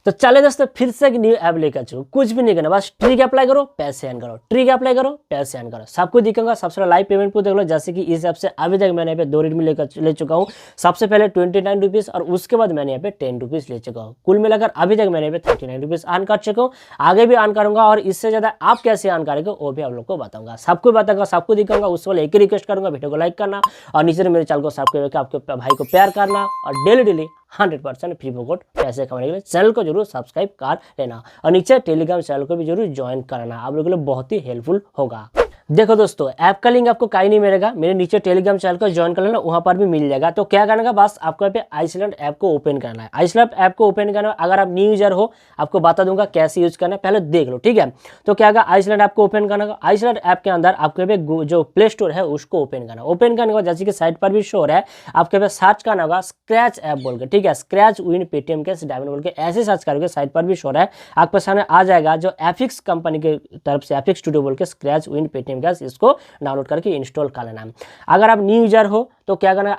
तो चले दोस्तों फिर से एक न्यू ऐप लेकर चुका, कुछ भी नहीं करना, बस ट्रिक अप्लाई करो, पैसे अर्न करो, ट्रिक अप्लाई करो, पैसे अर्न करो, सबको दिखाऊंगा। सबसे लाइव पेमेंट को देख लो, जैसे कि इस ऐप से अभी तक मैंने यहाँ पे 2 रिडमी ले चुका हूँ। सबसे पहले 29 रुपीज़ और उसके बाद मैंने यहाँ पे 10 रुपीज़ ले चुका हूँ। कुल मिलाकर अभी तक मैंने यहाँ पे 39 रुपीज़ अर्न कर चुका हूँ, आगे भी अर्न करूंगा और इससे ज़्यादा आप कैसे अर्न करेंगे वो भी आप लोग को बताऊंगा, सबको बताऊंगा, सबको दिखाऊंगा। उसके बाद एक ही रिक्वेस्ट करूंगा, वीडियो को लाइक करना और नीचे मेरे चैनल को सब्सक्राइब करके आपके भाई को प्यार करना और डेली 100% फ्री फोकट पैसे कमाने के लिए चैनल को जरूर सब्सक्राइब कर लेना और नीचे टेलीग्राम चैनल को भी जरूर ज्वाइन कराना, आप लोगों के लिए बहुत ही हेल्पफुल होगा। देखो दोस्तों, ऐप का लिंक आपको कहीं नहीं मिलेगा, मेरे नीचे टेलीग्राम चैनल को ज्वाइन कर लेना, वहां पर भी मिल जाएगा। तो क्या करना है, बस आपको यहाँ पे आइसलैंड ऐप को ओपन करना है। आइसलैंड ऐप को ओपन करना है, अगर आप न्यू यूजर हो आपको बता दूंगा कैसे यूज करना है, पहले देख लो, ठीक है। तो क्या होगा, आइसलैंड ऐप को ओपन करना है। आइसलैंड ऐप के अंदर आपको यहाँ पे जो प्ले स्टोर है उसको ओपन करना है। ओपन करने के बाद जैसे कि साइट पर भी शो है, आपके पे सर्च करना होगा स्क्रैच ऐप बोल के, ठीक है, स्क्रैच विन पेटीएम के डायमंड बोल के ऐसे सर्च करके साइट पर भी शो है, आपके सामने आ जाएगा जो एफिक्स कंपनी की तरफ से एफिक्स स्टूडियो बोल के स्क्रैच विन पेटीएम का, इसको डाउनलोड करके इंस्टॉल कर लेना है। अगर आप न्यू यूजर हो तो क्या करना है,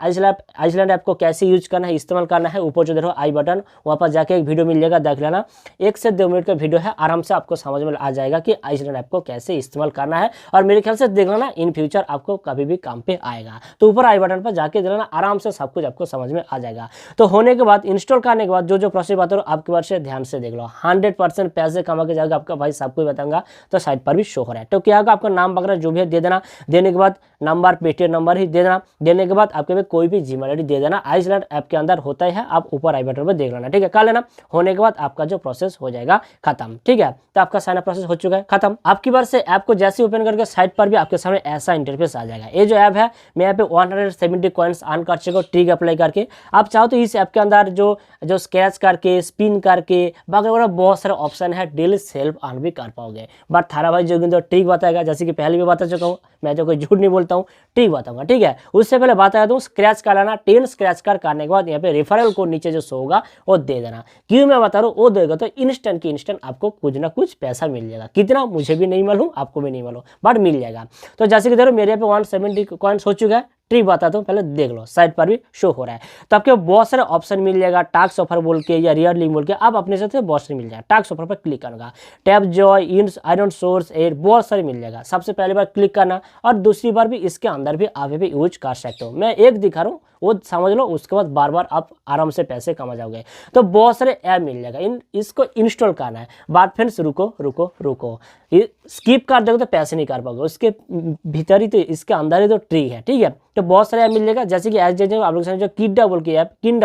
आइसलैंड ऐप को कैसे यूज करना है, इस्तेमाल करना है, ऊपर जो देखो आई बटन वहाँ पर जाके एक वीडियो मिल जाएगा, देख लेना। 1 से 2 मिनट का वीडियो है, आराम से आपको समझ में आ जाएगा कि आइसलैंड ऐप को कैसे इस्तेमाल करना है। और मेरे ख्याल से देख लेना, इन फ्यूचर आपको कभी भी काम पे आएगा। तो ऊपर आई बटन पर जाके देख लेना, आराम से सब कुछ आपको समझ में आ जाएगा। तो होने के बाद इंस्टॉल करने के बाद जो प्रोसेस बता रहा हूँ आपके बार से ध्यान से देख लो, 100% पैसे कमा के जाएगा आपका भाई, सबको बताऊंगा। तो साइट पर भी शो हो रहा है। तो क्या होगा, आपका नाम वगैरह जो भी है दे देना, देने के बाद नंबर पेटीएम नंबर ही दे देना, देने के बाद आपके कोई भी जीमेल आईडी दे देना। आइसलैंड ऐप के अंदर होता है, आप ऊपर आई बटन पर देख लेना, ठीक है, कर लेना। होने के बाद आपका जो प्रोसेस हो जाएगा खत्म, ठीक है। तो आपका साइन अप प्रोसेस हो चुका है खत्म। आपकी बार से ऐप को जैसे ओपन करके साइट पर भी आपके सामने ऐसा इंटरफेस आ जाएगा। ये जो ऐप है, मैं यहाँ पे 170 कॉइन्स अर्न कर चुका हूँ ट्रिक अप्लाई करके। आप चाहो तो इस ऐप के अंदर जो स्क्रैच करके, स्पिन करके वगैरह बहुत सारे ऑप्शन है, डेली सेल्फ अर्न भी कर पाओगे। बट थारा भाई जो तो ट्रिक बताएगा, जैसे कि पहले भी बता चुका हूँ, मैं जो कोई झूठ नहीं बोलता हूँ, ठीक बताऊंगा, ठीक है। उससे पहले बताया दूँ, स्क्रैच कर लेना, 10 स्क्रैच कर करने के बाद यहाँ पे रेफरल कोड नीचे जो शो होगा वो दे देना। क्यों मैं बता रहा हूँ, वो देगा तो इंस्टेंट की इंस्टेंट आपको कुछ ना कुछ पैसा मिल जाएगा। कितना मुझे भी नहीं मालूम, आपको भी नहीं मालूम, बट मिल जाएगा। तो जैसे कि देखो मेरे यहाँ पे 170 कॉइन्स हो चुका है। ट्रिक बताता हूँ, पहले देख लो, साइट पर भी शो हो रहा है। तो आपके बहुत सारे ऑप्शन मिल जाएगा, टास्क ऑफर बोल के या रियल लिंक बोल के, आप अपने से बहुत सारे मिल जाएगा। टास्क ऑफर पर क्लिक करना, टैप जॉय इंस आई डोंट सोर्स एड, बहुत सारे मिल जाएगा। सबसे पहली बार क्लिक करना और दूसरी बार भी इसके अंदर भी आप भी यूज कर सकते हो। मैं एक दिखा रहा हूँ, वो समझ लो, उसके बाद बार बार आप आराम से पैसे कमा जाओगे। तो बहुत सारे ऐप मिल जाएगा, इसको इंस्टॉल करना है। बात फ्रेंड्स, रुको स्किप कर दोगे तो पैसे नहीं कर पाओगे, उसके भीतर ही तो, इसके अंदर ही तो ट्रिक है, ठीक है। तो बहुत सारे ऐप मिल जाएगा, जैसे कि एज आप लोग जो किंडा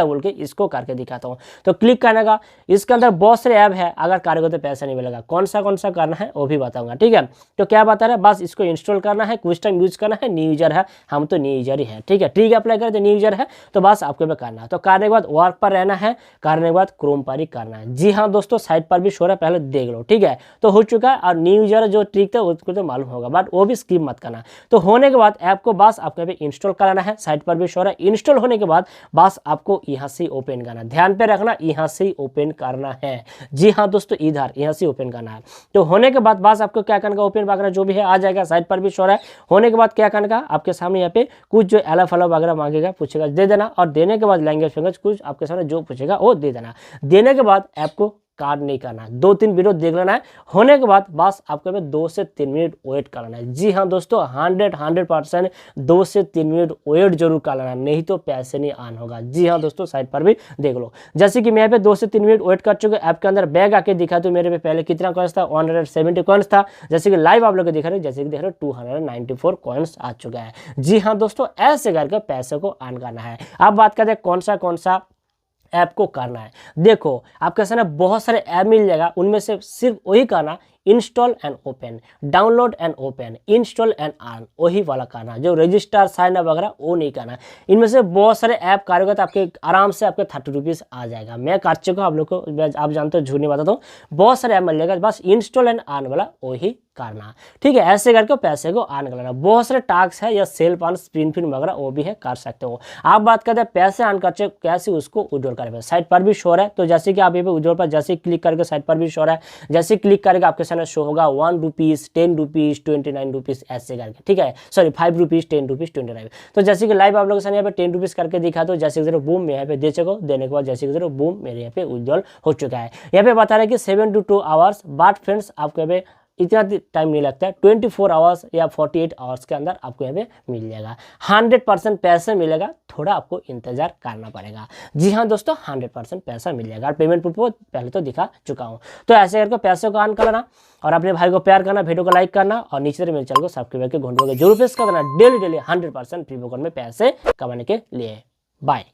बोल के इसको करके दिखाता हूँ। तो क्लिक करने का, इसके अंदर बहुत सारे ऐप है, अगर करोगे तो पैसा नहीं मिलेगा। कौन सा करना है वो भी बताऊंगा, ठीक है। तो क्या बता रहा है, बस इसको इंस्टॉल करना है, कुछ टाइम यूज करना है। न्यू यूजर है, हम तो न्यू यूजर ही है, ठीक है। ट्रिक अप्लाई करें तो न्यू यूजर है, तो बस आपको भी करना है। तो करने के बाद वर्क पर रहना है, करने के बाद क्रोम पर ही करना है। जी हाँ दोस्तों, साइट पर भी शो रहा है, पहले देख लो, ठीक है। तो हो चुका है। और न्यू यूजर जो ट्रिक था उसको तो मालूम होगा, बट वो भी स्किप मत करना। तो होने के बाद ऐप को बस आपको भी इंस्टॉल कराना है, साइट पर भी शो रहा है। इंस्टॉल होने के बाद बस आपको यहाँ से ओपन करना, ध्यान पे रखना, यहाँ से ओपन करना है। जी हाँ दोस्तों, इधर यहाँ से ओपन करना है। तो होने के बाद बस आपको क्या करना, ओपन वगैरह जो भी है आ जाएगा, साइट पर भी शो रहा है। होने के बाद क्या करना, आपके सामने यहाँ पे कुछ जो एलफ वगैरह मांगेगा, पूछेगा, दे देना। और देने के बाद लैंग्वेज कुछ आपके सामने जो पूछेगा वो दे देना। देने के बाद ऐप को कार्ड नहीं करना, 2-3 वीडियो देख लेना है। होने के बाद बस आपको 2 से 3 मिनट वेट करना है। जी हाँ दोस्तों, 100% 2 से 3 मिनट वेट जरूर कर लेना, नहीं तो पैसे नहीं ऑन होगा। जी हाँ दोस्तों, साइट पर भी देख लो। जैसे कि मैं यहाँ पे 2 से 3 मिनट वेट कर चुके, ऐप के अंदर बैग आके दिखा, तो मेरे पे पहले कितना कॉइन्स था, 170 कॉइन्स था। जैसे कि लाइव आप लोग दिखा रहे, जैसे कि देख रहे 294 कॉइन्स आ चुका है। जी हाँ दोस्तों, ऐसे करके पैसे को ऑन करना है। अब बात करते हैं कौन सा ऐप को करना है। देखो आपके सामने बहुत सारे ऐप मिल जाएगा, उनमें से सिर्फ वही करना, install and open, download and open, install and earn, वही वाला करना। जो रजिस्टर साइन अप वगैरह वो नहीं करना। इनमें से बहुत सारे ऐप करोगे तो आपके आराम से आपके 30 रुपीज़ आ जाएगा। मैं कर चुका हूँ, आप लोग को, आप जानते हो, झूठ नहीं बताता हूँ। बहुत सारे ऐप मिल जाएगा, बस इंस्टॉल एंड अर्न वाला वही करना, ठीक है। ऐसे करके पैसे को अर्न कर लेना। बहुत सारे टास्क है या सेल्फ अर्न, स्पिन फिन वगैरह वो भी है, कर सकते हो। आप बात करते हैं पैसे अर्न करते कैसे, उसको विड्रॉल करेंगे। साइट पर भी शो है, तो जैसे कि आप ये विड्रॉल पर जैसे क्लिक करके साइट पर भी शो है, जैसे क्लिक करके आपके सामने शो होगा 1 रुपीज़, 10 रुपीज़, 29 रुपीज़ ऐसे करके, ठीक है, सॉरी 5 रुपीज़, 10 रुपीज़, 29। तो जैसे कि लाइव आप लोगों के सामने यहाँ पे 10 रुपीज़ करके दिखा, तो जैसे कि जरूर बूम मैं यहाँ पे दे चुका, देने के बाद जैसे कि जरूर बूम मेरे यहाँ पे विड्रॉल हो चुका है। यहाँ पे बता रहे हैं कि 7 to 2 आवर्स, बट फ्रेंड्स आपको यहाँ पे इतना टाइम नहीं लगता है, 24 आवर्स या 48 आवर्स के अंदर आपको यहाँ पे मिल जाएगा। 100% पैसा मिलेगा, थोड़ा आपको इंतजार करना पड़ेगा। जी हाँ दोस्तों, 100% पैसा मिल जाएगा। और पेमेंट प्रूफ पहले तो दिखा चुका हूँ। तो ऐसे करके पैसे को अर्न करना और अपने भाई को प्यार करना, वीडियो को लाइक करना और नीचे मेरे चैनल को सब्सक्राइब करके घंटों को जरूर प्रेस कर देना। डेली 100% फ्री में पैसे कमाने के लिए। बाय।